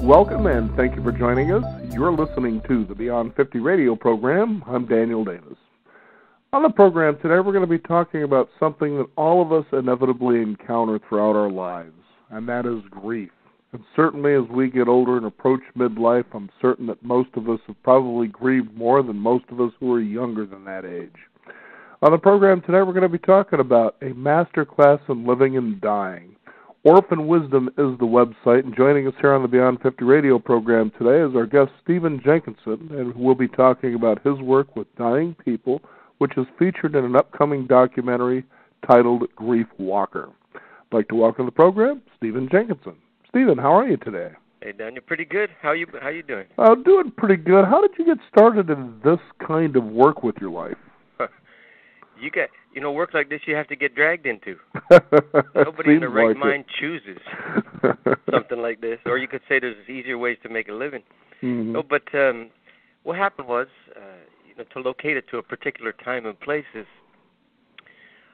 Welcome and thank you for joining us. You're listening to the Beyond 50 radio program. I'm Daniel Davis. On the program today, we're going to be talking about something that all of us inevitably encounter throughout our lives, and that is grief. And certainly as we get older and approach midlife, I'm certain that most of us have probably grieved more than most of us who are younger than that age. On the program today, we're going to be talking about a master class in living and dying. Orphan Wisdom is the website, and joining us here on the Beyond 50 radio program today is our guest, Jenkinson, and we'll be talking about his work with dying people, which is featured in an upcoming documentary titled Grief Walker. I'd like to welcome to the program, Jenkinson. Stephen, how are you today? Hey, Daniel, pretty good. How you doing? I'm doing pretty good. How did you get started in this kind of work with your life? Work like this you have to get dragged into. Nobody in their right mind chooses something like this. Or you could say there's easier ways to make a living. Mm-hmm. No, but what happened was, to locate it to a particular time and place is,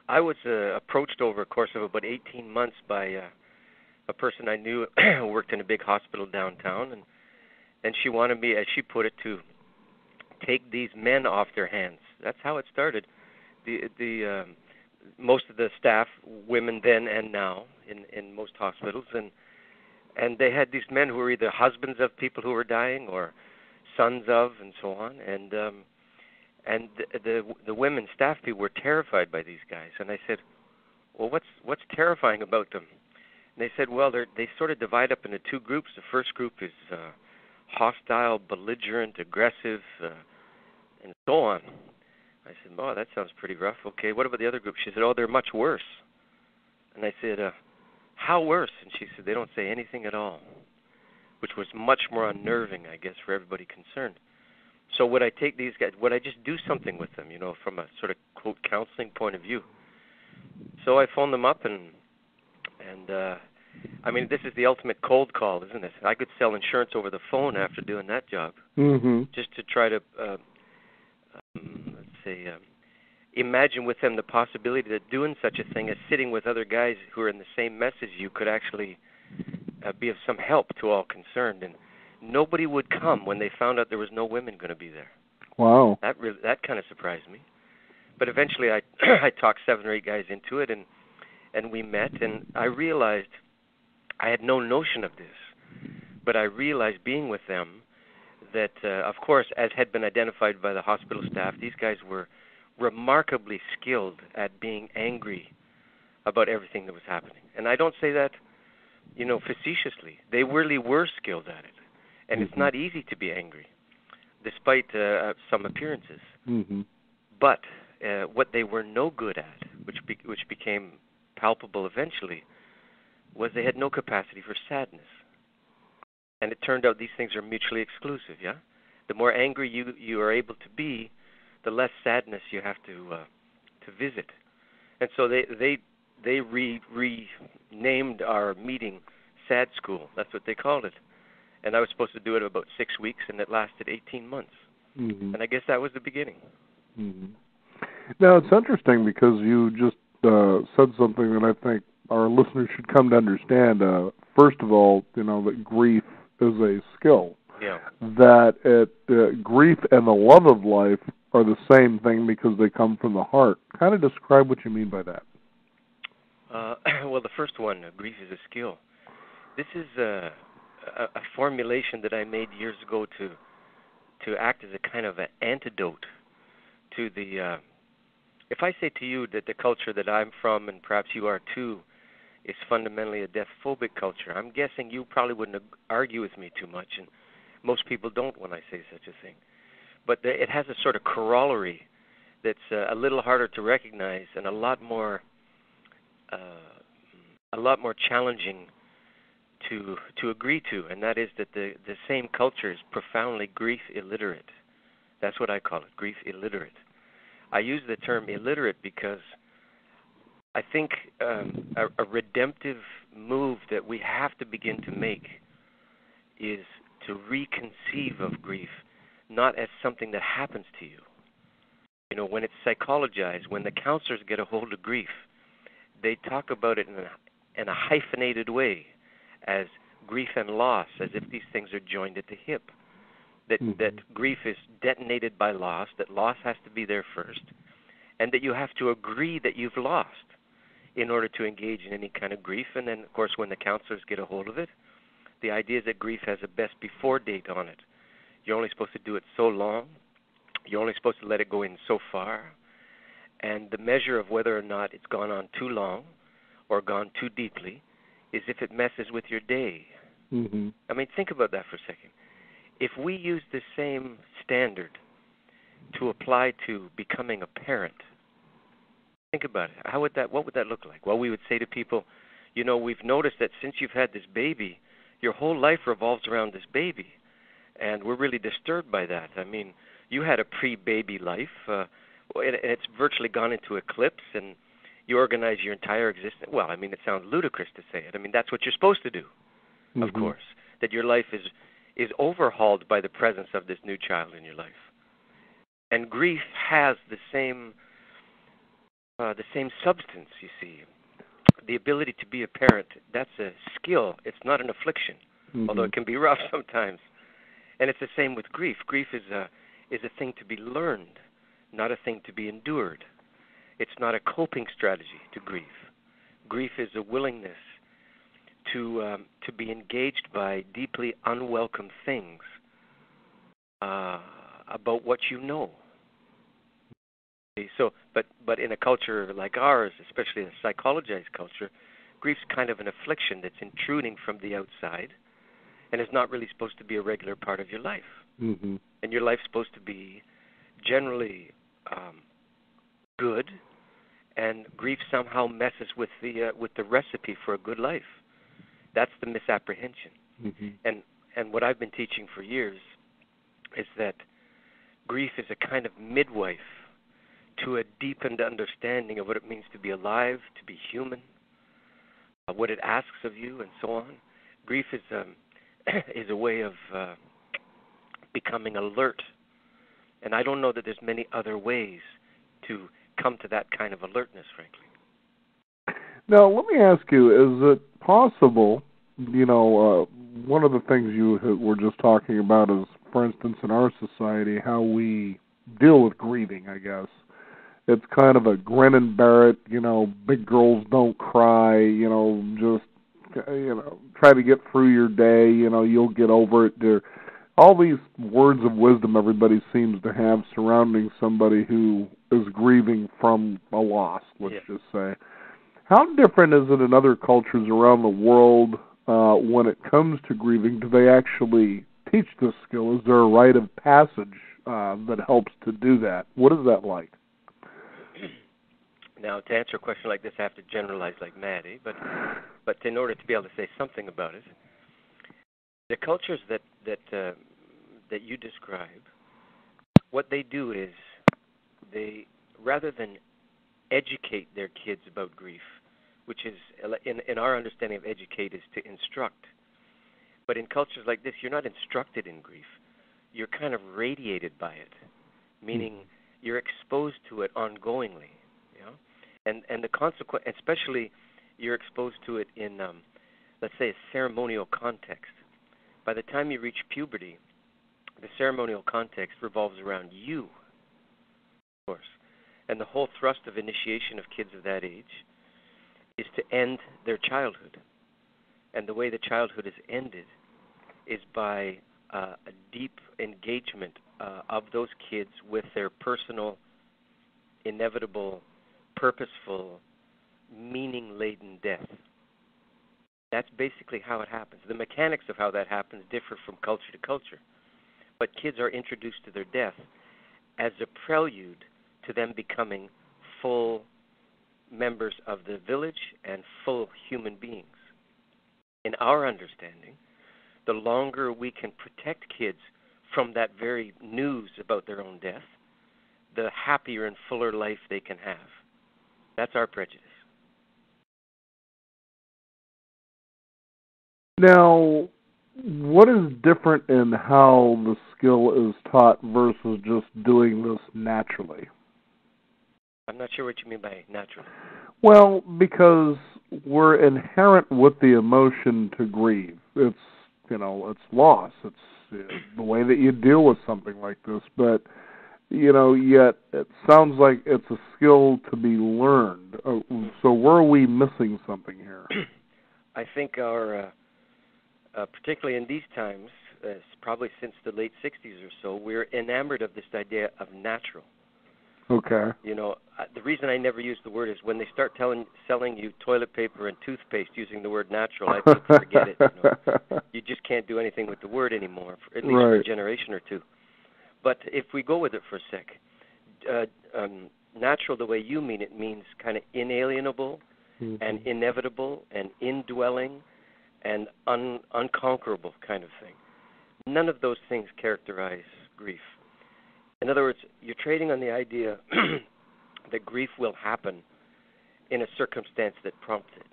I was approached over a course of about 18 months by a person I knew who worked in a big hospital downtown, and she wanted me, as she put it, to take these men off their hands. That's how it started. The most of the staff, women then and now, in most hospitals, and they had these men who were either husbands of people who were dying or sons of, and so on, and the women staff people were terrified by these guys. And I said, well, what's terrifying about them? And they said, well, they sort of divide up into two groups. The first group is hostile, belligerent, aggressive, and so on. I said, oh, that sounds pretty rough. Okay, what about the other group? She said, oh, they're much worse. And I said, how worse? And she said, they don't say anything at all, which was much more unnerving, I guess, for everybody concerned. So would I take these guys, would I just do something with them, from a sort of, quote, counseling point of view? So I phoned them up, and this is the ultimate cold call, isn't it? I could sell insurance over the phone after doing that job, just to try to imagine with them the possibility that doing such a thing as sitting with other guys who are in the same mess as you could actually be of some help to all concerned. And nobody would come when they found out there was no women going to be there. Wow. That kind of surprised me. But eventually I talked 7 or 8 guys into it, and we met, and I realized I had no notion of this, but I realized being with them that, of course, as had been identified by the hospital staff, these guys were remarkably skilled at being angry about everything that was happening. And I don't say that, facetiously. They really were skilled at it. And it's not easy to be angry, despite some appearances. Mm-hmm. But what they were no good at, which became palpable eventually, was they had no capacity for sadness. And it turned out these things are mutually exclusive, yeah? The more angry you are able to be, the less sadness you have to visit. And so they renamed our meeting Sad School. That's what they called it. And I was supposed to do it about 6 weeks, and it lasted 18 months. Mm-hmm. And I guess that was the beginning. Mm-hmm. Now, it's interesting because you just said something that I think our listeners should come to understand. First of all, that grief is a skill. Yeah. That grief and the love of life are the same thing because they come from the heart. Kind of describe what you mean by that. Well, the first one, grief is a skill. This is a formulation that I made years ago to act as a kind of an antidote to the... if I say to you that the culture that I'm from, and perhaps you are too, is fundamentally a death-phobic culture, I'm guessing you probably wouldn't argue with me too much, and most people don't when I say such a thing. But it has a sort of corollary that's a little harder to recognize and a lot more challenging to agree to, and that is that the same culture is profoundly grief illiterate. That's what I call it, grief illiterate. I use the term illiterate because I think a redemptive move that we have to begin to make is to reconceive of grief not as something that happens to you. When it's psychologized, when the counselors get a hold of grief, they talk about it in a hyphenated way as grief and loss as if these things are joined at the hip. That grief is detonated by loss, that loss has to be there first, and that you have to agree that you've lost in order to engage in any kind of grief. And then, of course, when the counselors get a hold of it, the idea is that grief has a best before date on it. You're only supposed to do it so long. You're only supposed to let it go in so far. And the measure of whether or not it's gone on too long or gone too deeply is if it messes with your day. I mean, think about that for a second. If we use the same standard to apply to becoming a parent, think about it. What would that look like? Well, we would say to people, you know, we've noticed that since you've had this baby, your whole life revolves around this baby, and we're really disturbed by that. I mean, you had a pre-baby life, and it's virtually gone into eclipse, and you organize your entire existence. Well, I mean, it sounds ludicrous to say it. I mean, that's what you're supposed to do, of course, that your life is overhauled by the presence of this new child in your life. And grief has the same substance, you see. The ability to be a parent, that's a skill. It's not an affliction, although it can be rough sometimes. And it's the same with grief. Grief is a thing to be learned, not a thing to be endured. It's not a coping strategy to grief. Grief is a willingness to be engaged by deeply unwelcome things about what you know. So, but in a culture like ours, especially a psychologized culture, grief's kind of an affliction that's intruding from the outside, and is not really supposed to be a regular part of your life. And your life's supposed to be generally good, and grief somehow messes with the recipe for a good life. That's the misapprehension. And what I've been teaching for years is that grief is a kind of midwife to a deepened understanding of what it means to be alive, to be human, what it asks of you, and so on. Grief is a way of becoming alert. And I don't know that there's many other ways to come to that kind of alertness, frankly. Now, let me ask you, is it possible, you know, one of the things you were just talking about is, for instance, in our society, how we deal with grieving, I guess. It's kind of a grin and bear it, you know, big girls don't cry, you know, just, you know, try to get through your day, you know, you'll get over it. All these words of wisdom everybody seems to have surrounding somebody who is grieving from a loss, let's just say. How different is it in other cultures around the world when it comes to grieving? Do they actually teach this skill? Is there a rite of passage that helps to do that? What is that like? Now, to answer a question like this, I have to generalize like mad, but in order to be able to say something about it, the cultures that you describe, what they do is they, rather than educate their kids about grief, which is, in our understanding of educate, is to instruct. But in cultures like this, you're not instructed in grief. You're kind of radiated by it, meaning you're exposed to it ongoingly. You know? And the consequence, especially you're exposed to it in, let's say, a ceremonial context. By the time you reach puberty, the ceremonial context revolves around you, of course. And the whole thrust of initiation of kids of that age is to end their childhood. And the way the childhood is ended is by a deep engagement of those kids with their personal, inevitable, purposeful, meaning-laden death. That's basically how it happens. The mechanics of how that happens differ from culture to culture. But kids are introduced to their death as a prelude to them becoming full members of the village and full human beings. In our understanding, the longer we can protect kids from that very news about their own death, the happier and fuller life they can have. That's our prejudice. Now, what is different in how the skill is taught versus just doing this naturally? I'm not sure what you mean by naturally. Well, because we're inherent with the emotion to grieve. it's loss. It's the way that you deal with something like this. But yet it sounds like it's a skill to be learned. So where are we missing something here? I think our, particularly in these times, probably since the late 60s or so, we're enamored of this idea of natural. Okay. The reason I never use the word is when they start selling you toilet paper and toothpaste using the word natural, I think forget it. You just can't do anything with the word anymore, at least for a generation or two. But if we go with it for a sec, natural the way you mean it means kind of inalienable and inevitable and indwelling and unconquerable kind of thing. None of those things characterize grief. In other words, you're trading on the idea that grief will happen in a circumstance that prompts it.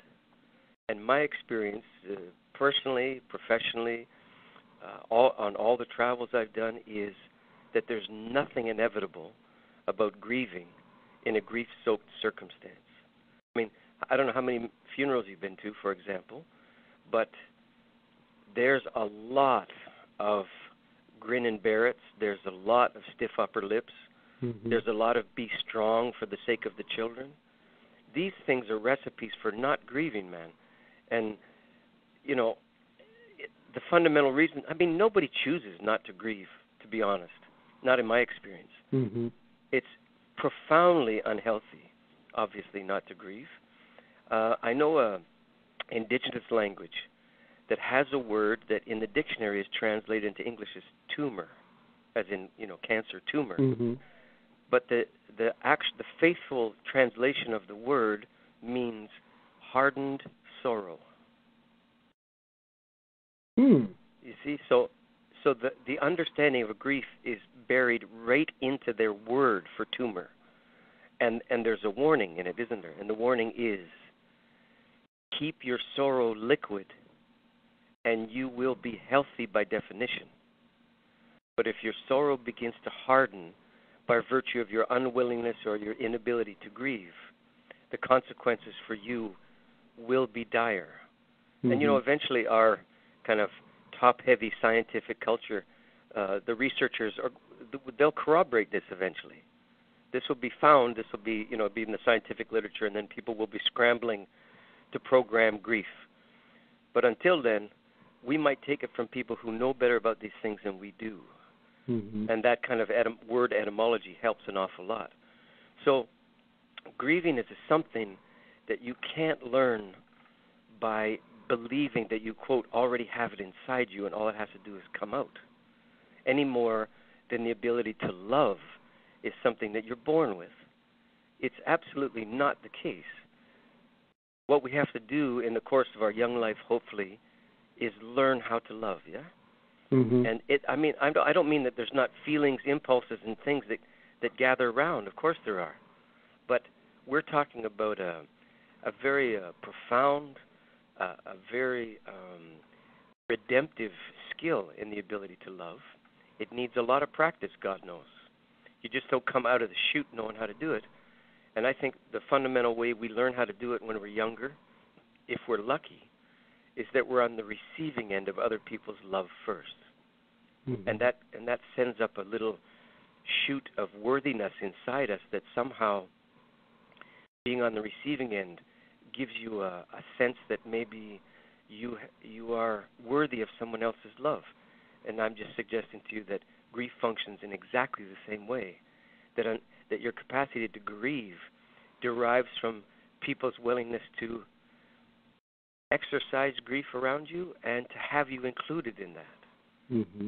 And my experience, personally, professionally, on all the travels I've done, is that there's nothing inevitable about grieving in a grief-soaked circumstance. I mean, I don't know how many funerals you've been to, for example, but there's a lot of grin and bear it's. There's a lot of stiff upper lips. There's a lot of be strong for the sake of the children. These things are recipes for not grieving, man. And, the fundamental reason, nobody chooses not to grieve, to be honest, not in my experience. It's profoundly unhealthy, obviously, not to grieve. I know a indigenous language that has a word that in the dictionary is translated into English as tumor, as in, cancer, tumor. But the faithful translation of the word means hardened sorrow. You see, so the understanding of a grief is buried right into their word for tumor. And there's a warning in it, isn't there? And the warning is, keep your sorrow liquid and you will be healthy by definition. But if your sorrow begins to harden by virtue of your unwillingness or your inability to grieve, the consequences for you will be dire. And, eventually our kind of top-heavy scientific culture, the researchers, they'll corroborate this eventually. This will be found, this will be, be in the scientific literature, and then people will be scrambling to program grief. But until then, we might take it from people who know better about these things than we do. And that kind of word etymology helps an awful lot. So grieving is something that you can't learn by believing that you, quote, already have it inside you and all it has to do is come out, any more than the ability to love is something that you're born with. It's absolutely not the case. What we have to do in the course of our young life, hopefully, is learn how to love, yeah? And I don't mean that there's not feelings, impulses, and things that gather around. Of course there are. But we're talking about a very profound, a very redemptive skill in the ability to love. It needs a lot of practice, God knows. You just don't come out of the chute knowing how to do it. And I think the fundamental way we learn how to do it when we're younger, if we're lucky, is that we're on the receiving end of other people's love first. And that sends up a little shoot of worthiness inside us that somehow being on the receiving end gives you a sense that maybe you are worthy of someone else's love. And I'm just suggesting to you that grief functions in exactly the same way, that your capacity to grieve derives from people's willingness to exercise grief around you and to have you included in that.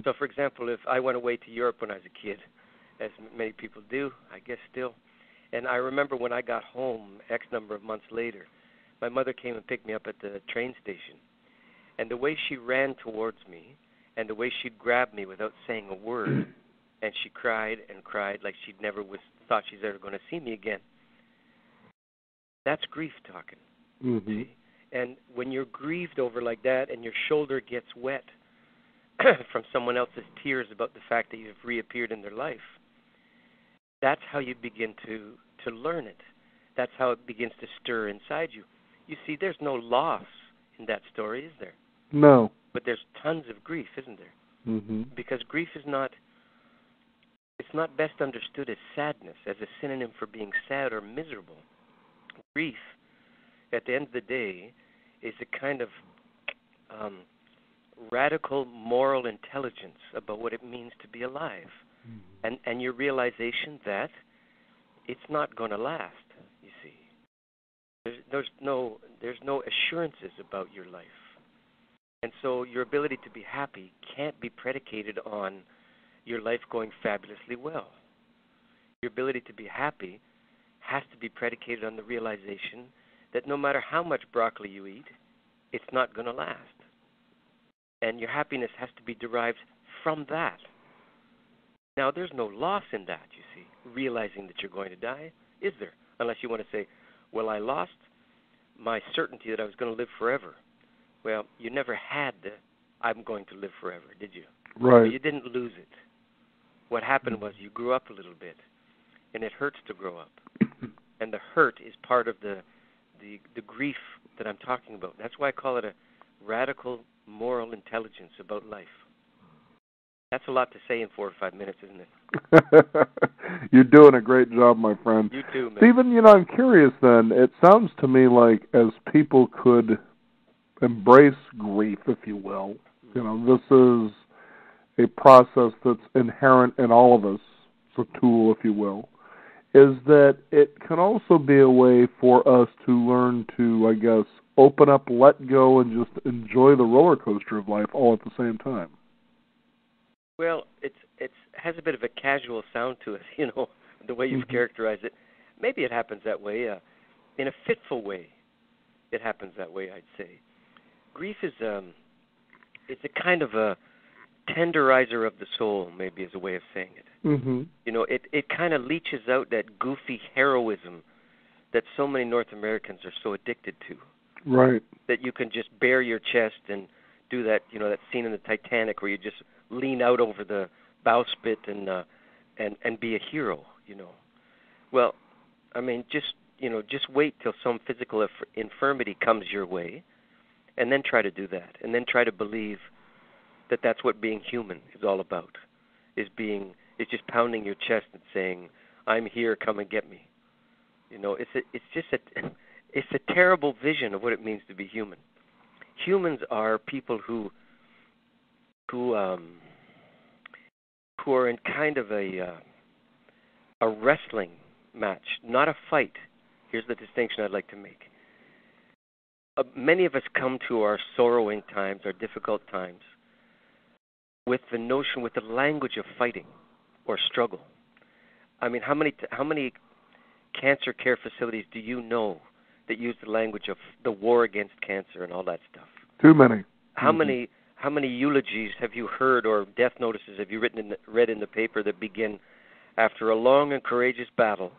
So, for example, if I went away to Europe when I was a kid, as many people do, I guess still, and I remember when I got home X number of months later, my mother came and picked me up at the train station, and the way she ran towards me and the way she'd grab me without saying a word, and she cried and cried like she'd never thought she's ever going to see me again, that's grief talking. See? And when you're grieved over like that and your shoulder gets wet from someone else's tears about the fact that you've reappeared in their life, that's how you begin to learn it. That's how it begins to stir inside you. You see, there's no loss in that story, is there? No. but there's tons of grief, isn't there? Mm-hmm. Because grief is not, it's not best understood as sadness, as a synonym for being sad or miserable. Grief, at the end of the day, is a kind of radical moral intelligence about what it means to be alive, and your realization that it's not going to last. You see, there's no assurances about your life, and so your ability to be happy can't be predicated on your life going fabulously well. Your ability to be happy has to be predicated on the realization that no matter how much broccoli you eat, it's not going to last. And your happiness has to be derived from that. Now, there's no loss in that, you see, realizing that you're going to die, is there? Unless you want to say, well, I lost my certainty that I was going to live forever. Well, you never had the I'm going to live forever, did you? Right. But you didn't lose it. What happened was you grew up a little bit, and it hurts to grow up. And the hurt is part of the grief that I'm talking about. That's why I call it a radical moral intelligence about life. That's a lot to say in 4 or 5 minutes, isn't it? You're doing a great job, my friend. You too, man. Stephen, I'm curious then. It sounds to me like as people could embrace grief, if you will, this is a process that's inherent in all of us. It's a tool, if you will. Is that it can also be a way for us to learn to, I guess, open up, let go, and just enjoy the roller coaster of life all at the same time. Well, it has a bit of a casual sound to it, the way you've characterized it. Maybe it happens that way. In a fitful way, it happens that way, I'd say. Grief is it's a kind of a tenderizer of the soul, maybe is a way of saying it. Mm-hmm. It kind of leaches out that goofy heroism that so many North Americans are so addicted to. Right. That you can just bare your chest and do that, that scene in the Titanic where you just lean out over the bowsprit and be a hero, Well, I mean, just wait till some physical infirmity comes your way, and then try to do that, and then try to believe that that's what being human is all about, is just pounding your chest and saying, I'm here, come and get me. It's a terrible vision of what it means to be human. Humans are people who are in kind of a wrestling match, not a fight. Here's the distinction I'd like to make. Many of us come to our sorrowing times, our difficult times, with the language of fighting or struggle. I mean, how many cancer care facilities do you know that use the language of the war against cancer and all that stuff? Too many. How many eulogies have you heard or death notices have you read in the paper that begin, after a long and courageous battle?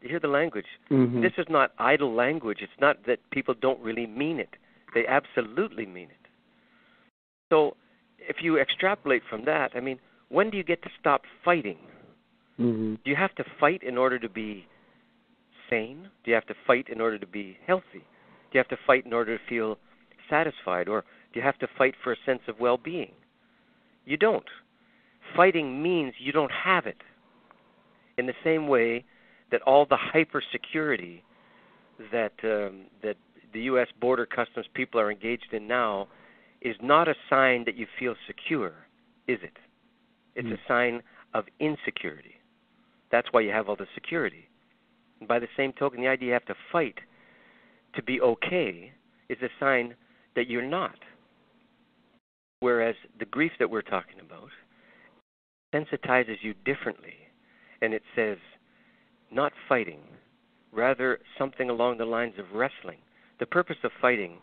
You hear the language. Mm-hmm. This is not idle language. It's not that people don't really mean it. They absolutely mean it. So if you extrapolate from that, I mean, when do you get to stop fighting? Mm-hmm. Do you have to fight in order to be sane? Do you have to fight in order to be healthy? Do you have to fight in order to feel satisfied? Or do you have to fight for a sense of well-being? You don't. Fighting means you don't have it. In the same way that all the hyper-security that the U.S. Border Customs people are engaged in now is not a sign that you feel secure, is it? It's a sign of insecurity. That's why you have all the security. And by the same token, the idea you have to fight to be okay is a sign that you're not. Whereas the grief that we're talking about sensitizes you differently, and it says, not fighting, rather something along the lines of wrestling. The purpose of fighting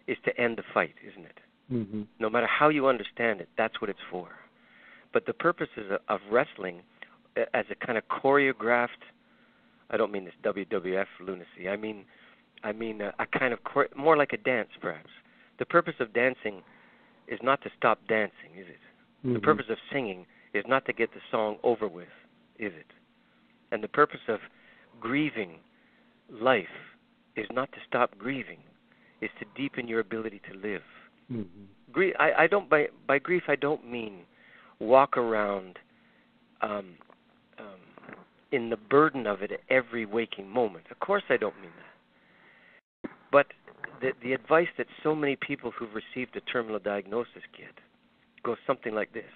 is to end the fight, isn't it? Mm-hmm. No matter how you understand it, that's what it's for. But the purpose of wrestling as a kind of choreographed, I don't mean this WWF lunacy, I mean a kind of, more like a dance perhaps. The purpose of dancing is not to stop dancing, is it? Mm-hmm. The purpose of singing is not to get the song over with, is it? And the purpose of grieving life is not to stop grieving, is to deepen your ability to live. Grief. I don't by grief. I don't mean walk around in the burden of it every waking moment. Of course, I don't mean that. But the advice that so many people who've received a terminal diagnosis get goes something like this: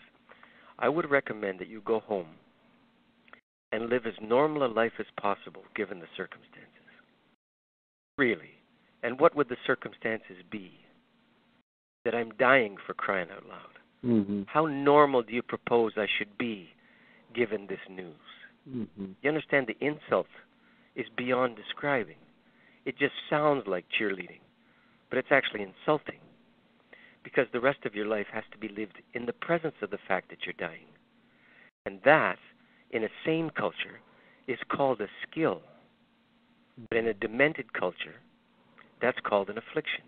I would recommend that you go home and live as normal a life as possible given the circumstances. Really. And what would the circumstances be? That I'm dying, for crying out loud. How normal do you propose I should be given this news? You understand, the insult is beyond describing. It just sounds like cheerleading, but it's actually insulting, because the rest of your life has to be lived in the presence of the fact that you're dying. And that, in a sane culture, is called a skill. But in a demented culture, that's called an affliction.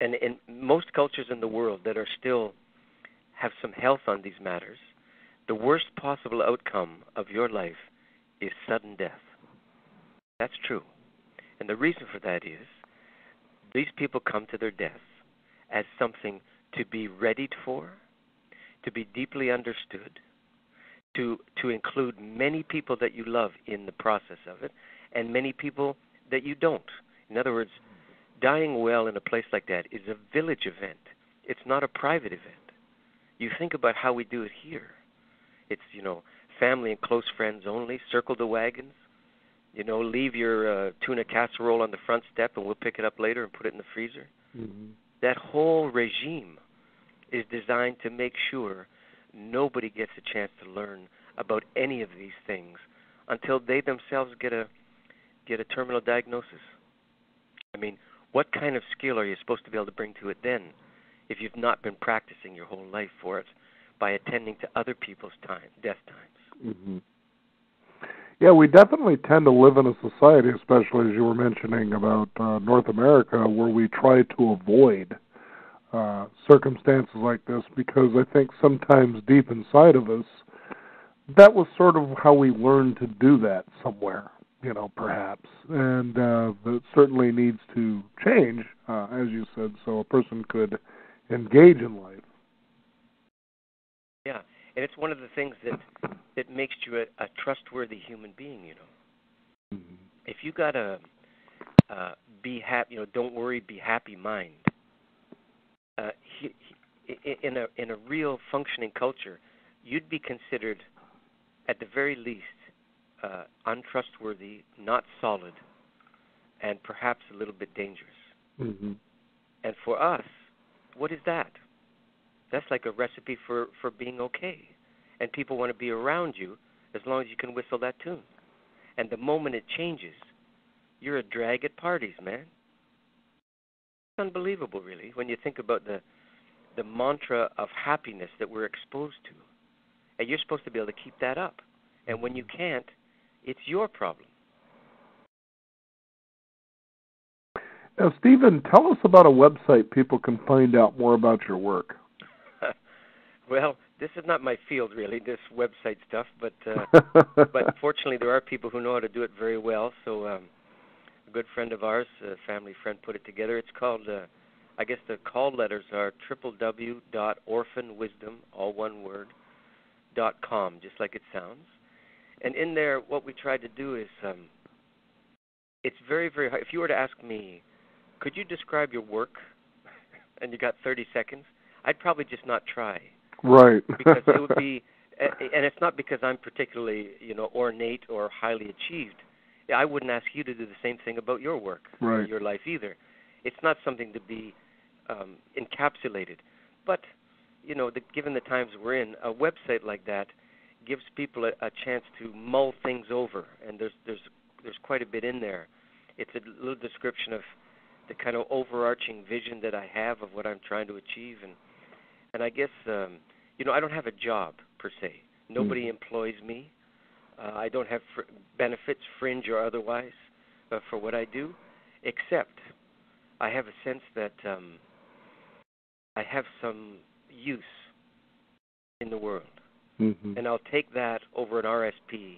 And in most cultures in the world that are still have some health on these matters, the worst possible outcome of your life is sudden death. That's true. And the reason for that is these people come to their death as something to be readied for, to be deeply understood, to include many people that you love in the process of it, and many people that you don't. In other words, dying well in a place like that is a village event. It's not a private event. You think about how we do it here. It's, family and close friends only, circle the wagons, leave your tuna casserole on the front step and we'll pick it up later and put it in the freezer. That whole regime is designed to make sure nobody gets a chance to learn about any of these things until they themselves get a terminal diagnosis. I mean, what kind of skill are you supposed to be able to bring to it then if you've not been practicing your whole life for it by attending to other people's death times? Yeah, we definitely tend to live in a society, especially as you were mentioning about North America, where we try to avoid circumstances like this, because I think sometimes deep inside of us, that was sort of how we learned to do that somewhere, perhaps. And that certainly needs to change, as you said, so a person could engage in life. Yeah, and it's one of the things that makes you a trustworthy human being, If you got a be happy, don't worry, be happy mind, in a real functioning culture, you'd be considered, at the very least, untrustworthy, not solid, and perhaps a little bit dangerous. And for us, what is that? That's like a recipe for being okay. And people want to be around you as long as you can whistle that tune. And the moment it changes, you're a drag at parties, man. It's unbelievable, really, when you think about the mantra of happiness that we're exposed to. And you're supposed to be able to keep that up. And when you can't, it's your problem. Now, Stephen, tell us about a website people can find out more about your work. Well, this is not my field, really, this website stuff, but fortunately there are people who know how to do it very well. So a good friend of ours, a family friend, put it together. It's called, I guess the call letters are www.orphanwisdom, all one word, .com, just like it sounds. And in there, what we tried to do is, it's very, very hard. If you were to ask me, could you describe your work, and you got 30 seconds, I'd probably just not try. Right. Because it would be, and it's not because I'm particularly, ornate or highly achieved. I wouldn't ask you to do the same thing about your work or your life either. It's not something to be encapsulated. But, given the times we're in, a website like that gives people a chance to mull things over, and there's quite a bit in there. It's a little description of the kind of overarching vision that I have of what I'm trying to achieve, and I guess I don't have a job per se. Nobody employs me. I don't have benefits, fringe or otherwise, for what I do, except I have a sense that I have some use in the world. And I'll take that over an RSP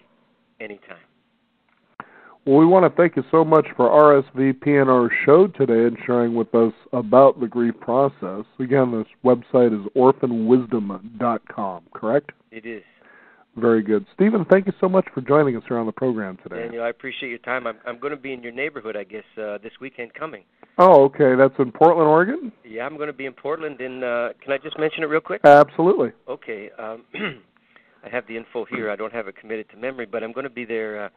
anytime. Well, we want to thank you so much for RSVPing our show today and sharing with us about the grief process. Again, this website is orphanwisdom.com, correct? It is. Very good. Stephen, thank you so much for joining us here on the program today. Daniel, I appreciate your time. I'm going to be in your neighborhood, I guess, this weekend coming. Oh, okay. That's in Portland, Oregon? Yeah, I'm going to be in Portland. Can I just mention it real quick? Absolutely. Okay. I have the info here. I don't have it committed to memory, but I'm going to be there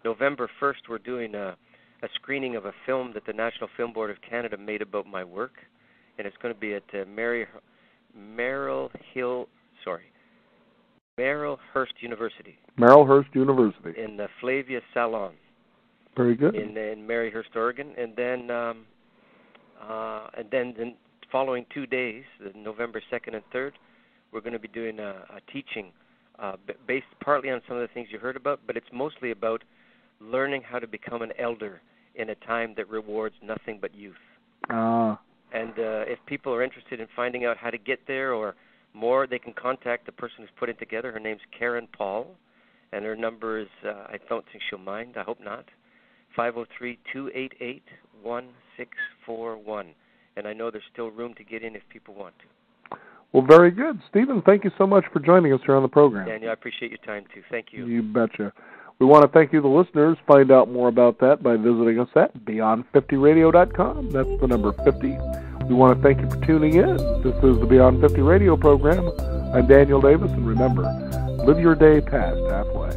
November 1st. We're doing a screening of a film that the National Film Board of Canada made about my work, and it's going to be at Marylhurst University. Marylhurst University. In the Flavia Salon. Very good. In Maryhurst, Oregon, and then the following 2 days, November 2nd and 3rd, we're going to be doing a teaching based partly on some of the things you heard about, but it's mostly about learning how to become an elder in a time that rewards nothing but youth. And if people are interested in finding out how to get there or more, they can contact the person who's put it together. Her name's Karen Paul, and her number is, I don't think she'll mind, I hope not, 503-288-1641. And I know there's still room to get in if people want to. Well, very good. Stephen, thank you so much for joining us here on the program. Daniel, I appreciate your time, too. Thank you. You betcha. We want to thank you, the listeners. Find out more about that by visiting us at Beyond50Radio.com. That's the number 50. We want to thank you for tuning in. This is the Beyond 50 radio program. I'm Daniel Davis, and remember, live your day past halfway.